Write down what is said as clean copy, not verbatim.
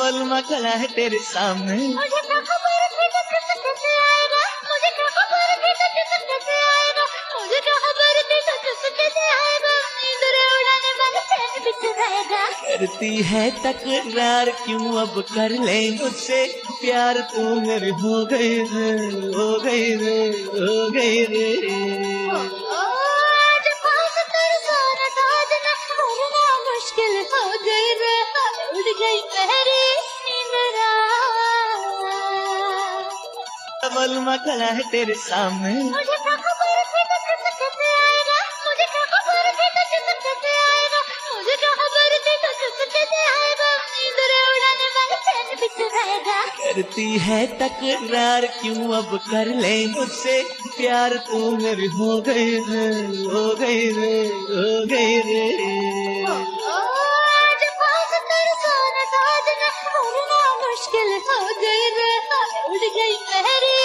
मलमा खड़ा है तेरे सामने। मुझे क्या खबर थी कि किस कैसे आएगा, मुझे क्या खबर थी कि किस कैसे आएगा, मुझे क्या खबर थी कि किस कैसे आएगा, नींद रे उड़ाने वाला चैन भी चुराएगा। करती है तकरार क्यों अब कर ले मुझसे प्यार, तू मेरी हो गई रे, हो गई रे, हो गई रे। आज पास तेरे सोना साजना, वरना मुश्किल हो गई रे, उड़ गई मेरी नींद रात। मलमा खड़ा है तेरे सामने। मुझे क्या खबर थी कि किस कैसे आएगा, मुझे क्या खबर थी कि किस कैसे आएगा, मुझे क्या खबर थी कि किस कैसे आएगा, नींद रे उड़ाने वाला चैन भी चुराएगा। करती है तकरार क्यों अब कर ले मुझसे प्यार, तू मेरी हो गई रे, हो गई रे, हो गई रे। आज पास तेरे सोना साजना, वरना मुश्किल हो गई रे, उड़ गई मेरी